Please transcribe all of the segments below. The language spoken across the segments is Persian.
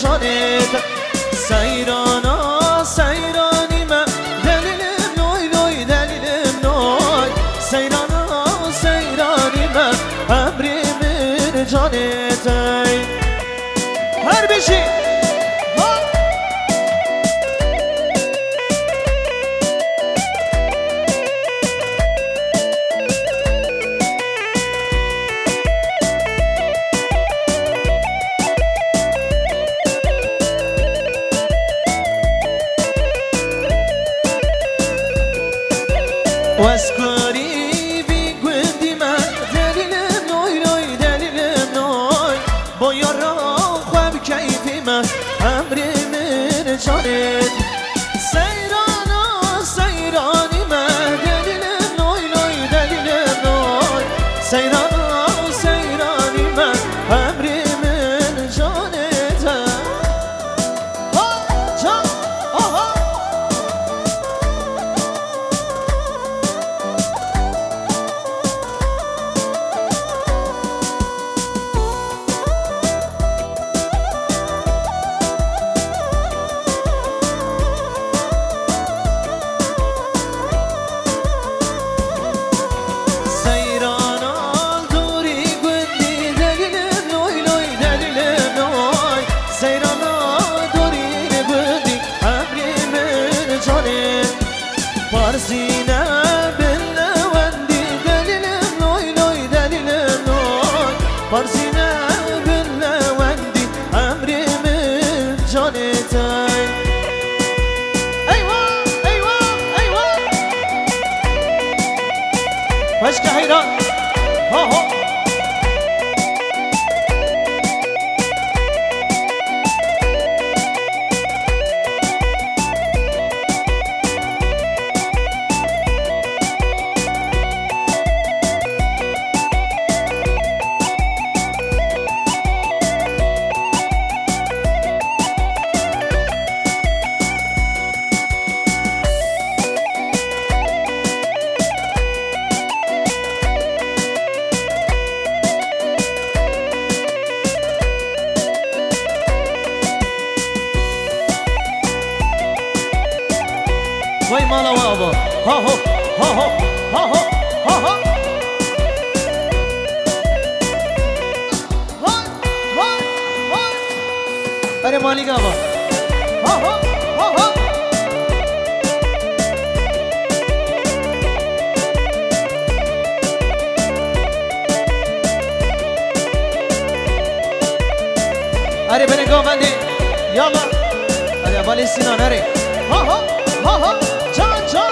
جانت سیرانا سیرانی من دلیلم نوی نوی دلیلم نوی سیرانا سیرانی من امری من جانت هر بشی واسکاری بی گوندی من دلیلم نوی نوی دلیلم نوی با یارا خواب کیفی من امری من جانت سیرانا سیرانی من دلیلم نوی نوی دلیلم نوی سیرانا سیرانی من امری من جانت جان آها پارسینه بلوندی دلیلم نوی نوی دلیلم نوی پارسینه بلوندی امری من جانتای ایوا ایوا ایوا پشک حیران ها ها وای مالا بابا ها ها ها ها ها ها ها ها اره مالی بابا ها ها ها ها اره بنگاه بندی یالا اره بالی سینان اره ها ها ها ها جان جان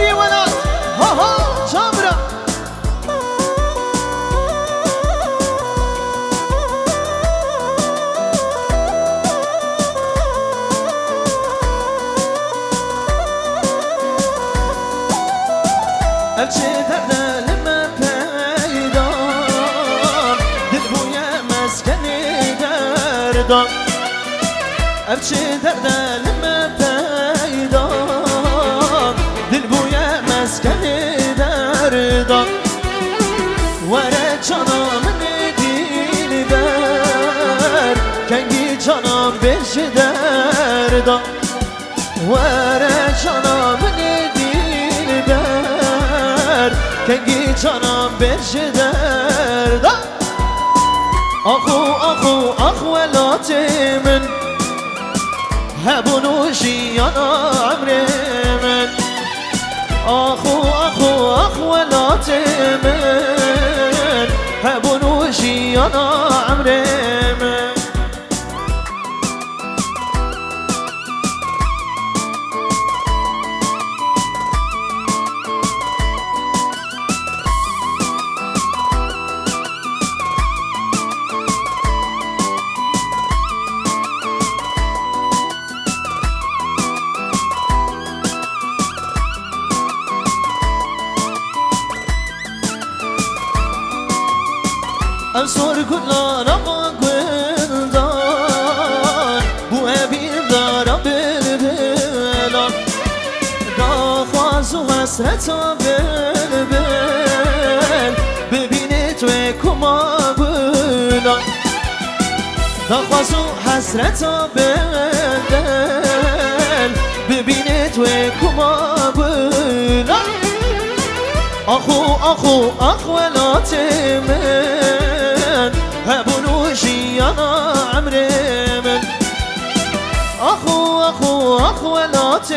اري ولاد ها ها جامرة ابچه درده لما پیدا دل بویا مسکنی دردان ابچه درده لما پیدا دل بویا مسکنی دردان وره جانم دل بر کنگی جانم بش دردان وره جانم دل بر کنگی جانم بش دردان آخو ولات من هبونو جیانا عمر من آخو ولات من هبونو جیانا عمر من أنصر كل رقم قلدان بو أبين دارم بالبلان دا خوازو حسرتا بالبل ببینت و کما بلان دا خوازو حسرتا بالبل ببینت و کما بلان آخو ولات من هبونو جیانا عمر من آخو ولات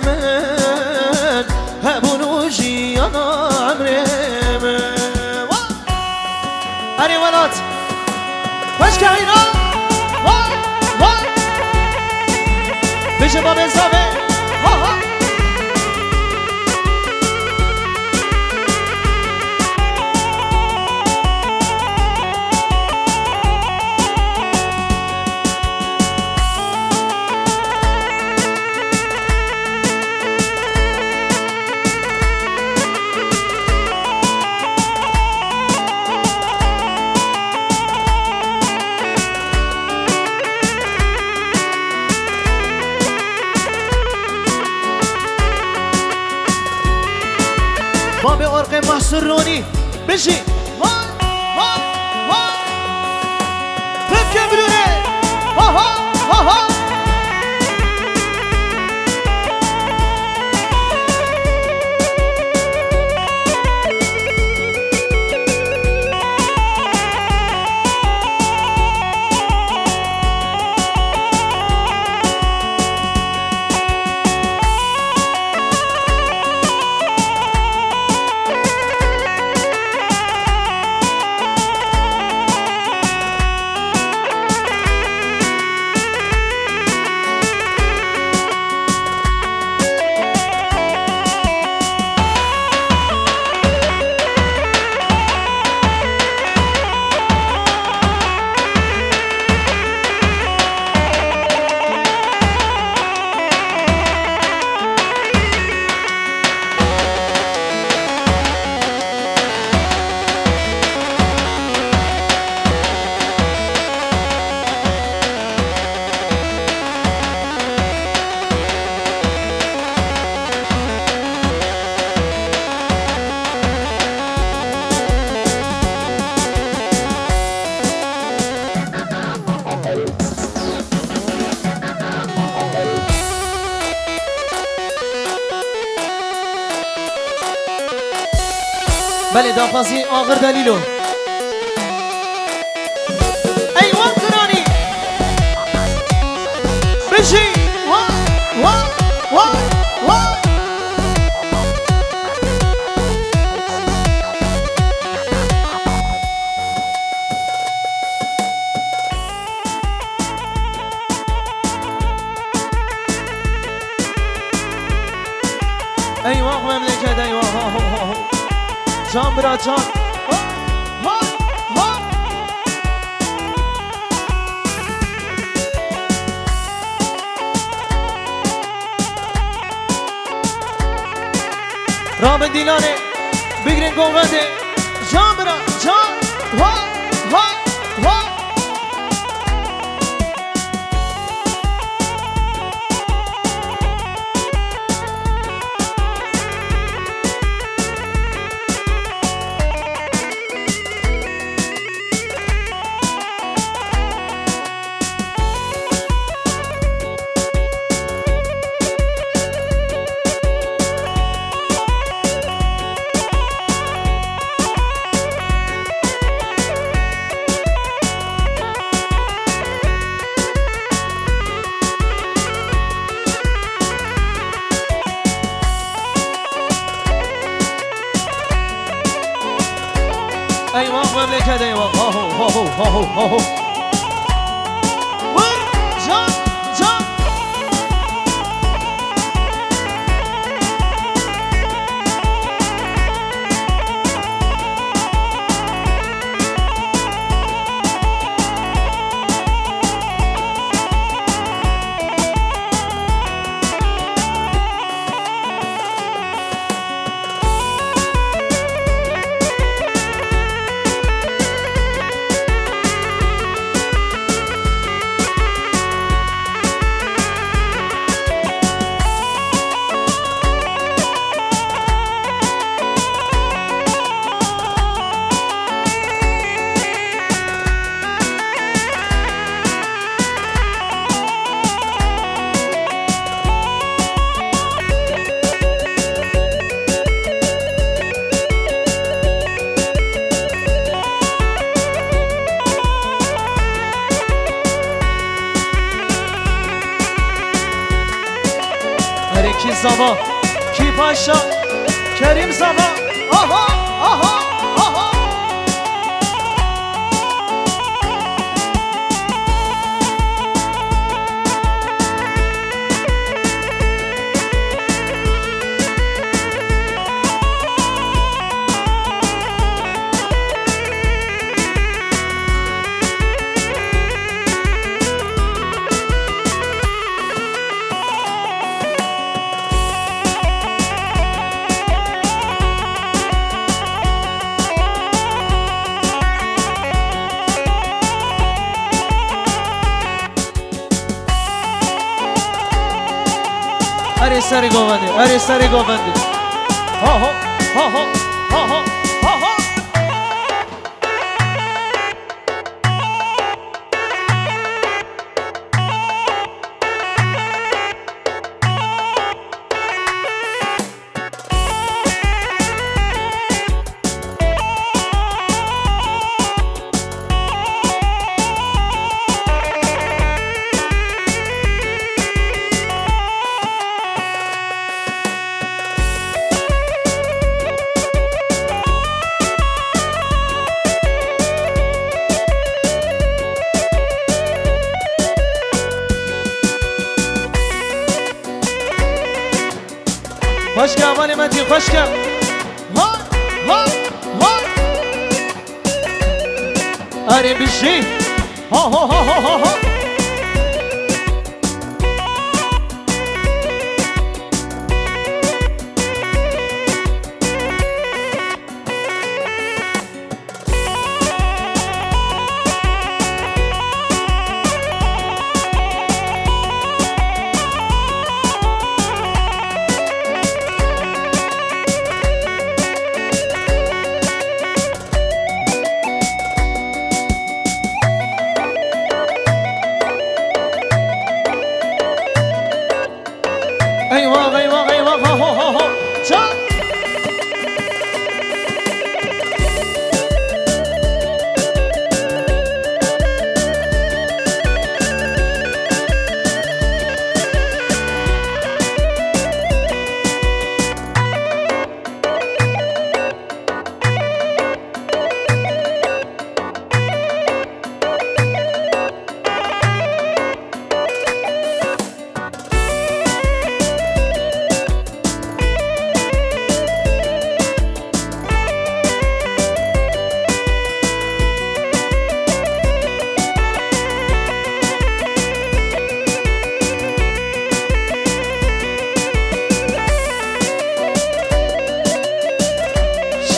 من هبونو جیانا عمر من اري ولات باش كاينا بشه باب زبه ها ها باب عرق محصروني بشي تبكي بدوني ها بله دافازی آخر دلیلو ایوان کرانی بشی ایوان مملکت ایوان جان برا جان رام دیلانه بگیرین گوغنده جان برا جان ها ها ها ایوان مملکت ایوان جان جان کی زبا کی پاشا کریم زبا آها آها آها अरे सारे गोवंदे हो हो हो हो हो हो हो हो خوش که اول مدی خوش که ها ها ها آره بیشی ها ها ها ها ها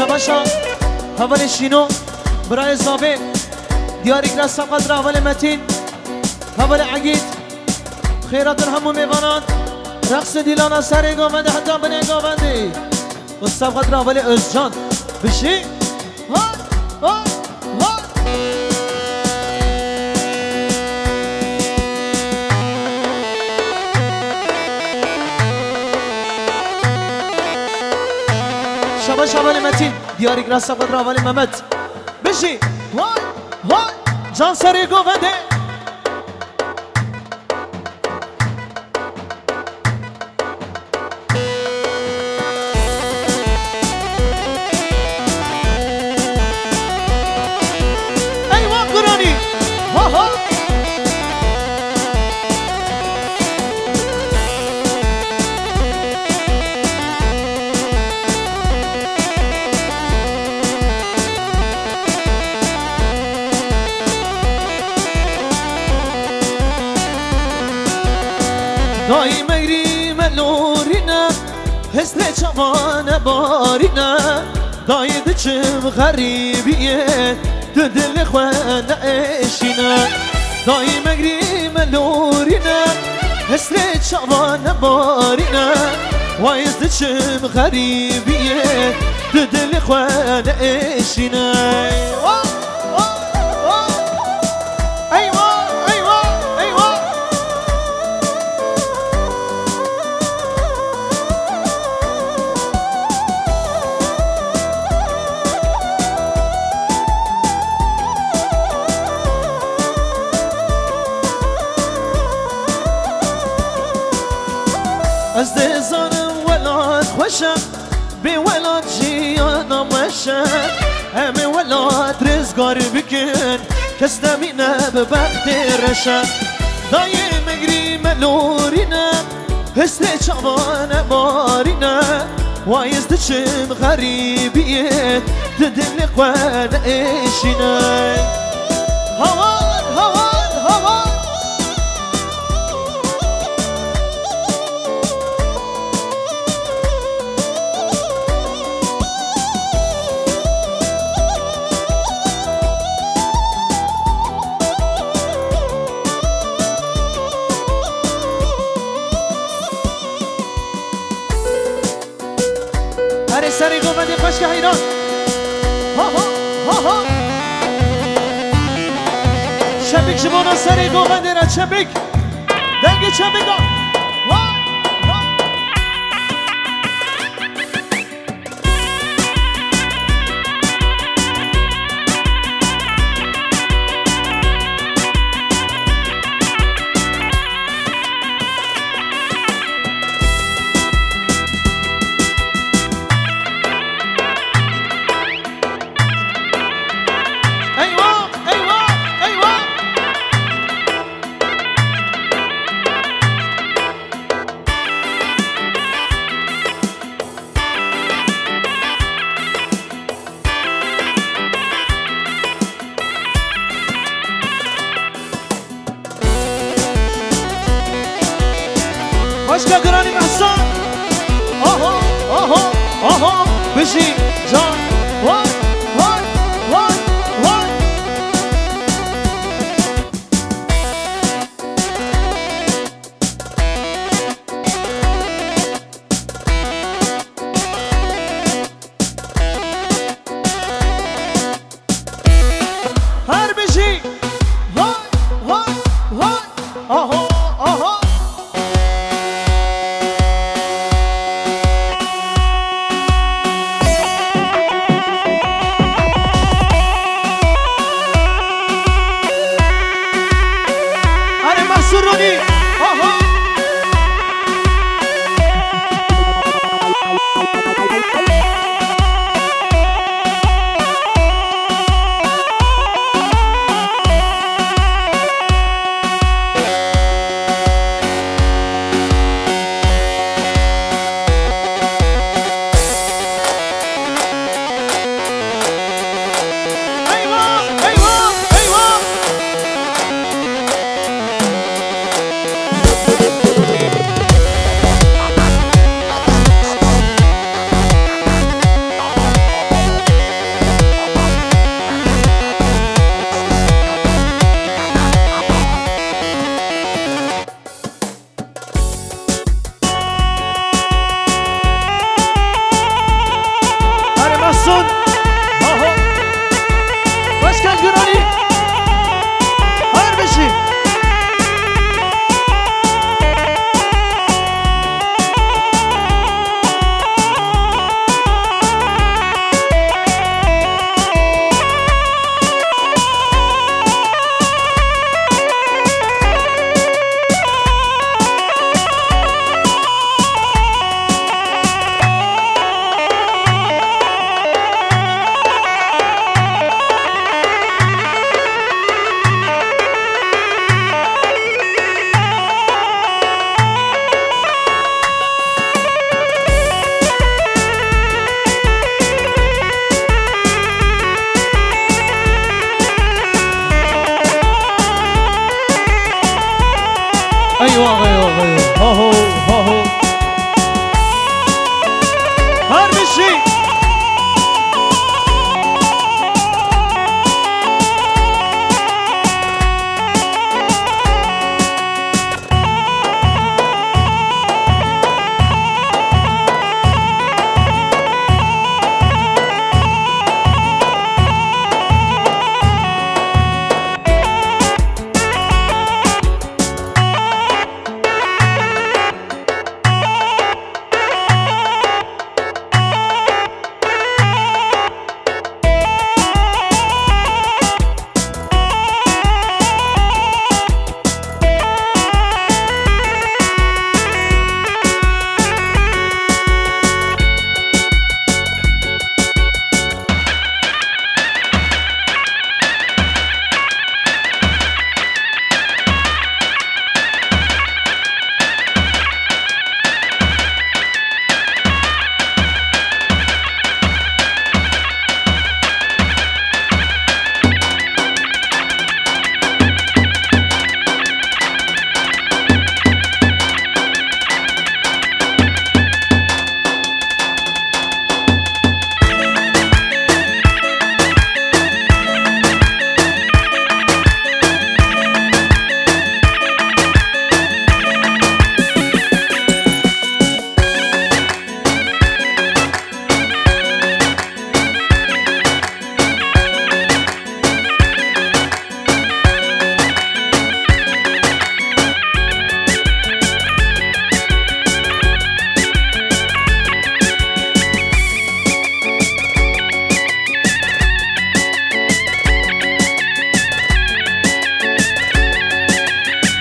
شباشا حوال شینو برای زابه دیاری کلاس قدر حوال متین حوال عقید خیرات همو میوانان رقص دیلانا سر گاونده حتی بنه گاونده استاد قدر حوال ازجان بشی ها ها ها شباش حوال متین دیاری کلاس قدر حوال محمد بشی وای وای جان سر گاونده دایی میری ملورینا حسن چوان بارینا دایی دچم غریبیه دو دل خوان اشینا دایی میری ملورینا حسن چوان بارینا وایز دچم غریبیه دو دل خوان اشینا از دزانم ولاد خوشم بی ولاد جیانم وشم همه ولاد رزگار بکن کس نمینه به بخت رشم دایی مگری ملورینم حسن چوان بارینم وایز دچم غریبیه دل خوان اشینم هوان هوان هوان سری گوبندی خشک حیران ها ها ها ها چبیک شبانا سری گوبندی را چبیک دنگی چبیک Başka granny mahsan Aha aha aha Beşi can Vay vay vay vay Her beşi Vay vay vay Aha aha Suruni, aha. هر بشی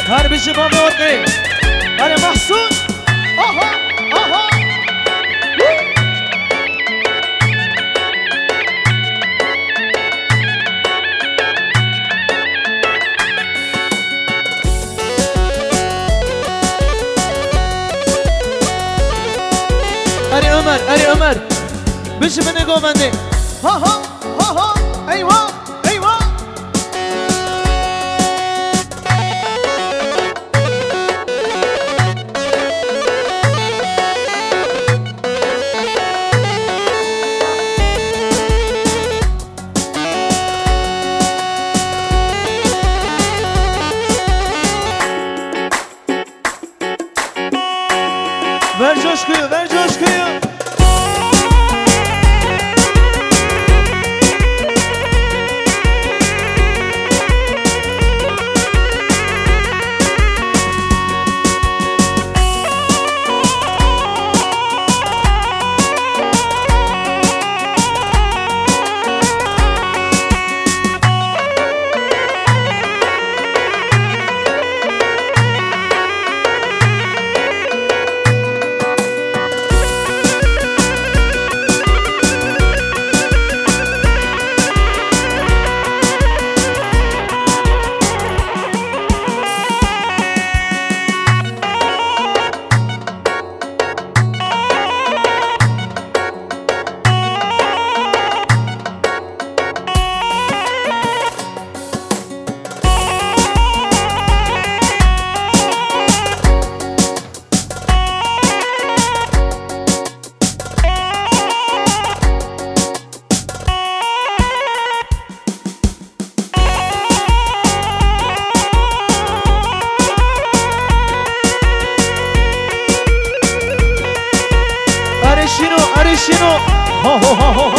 هر بشي بابا ورقي أنا محسون آها آها أري عمر بشي بني قومندي ها ها ها ها أيوة أيوة ver coşkuyu, ver coşkuyu. Arishino, ho ho ho ho.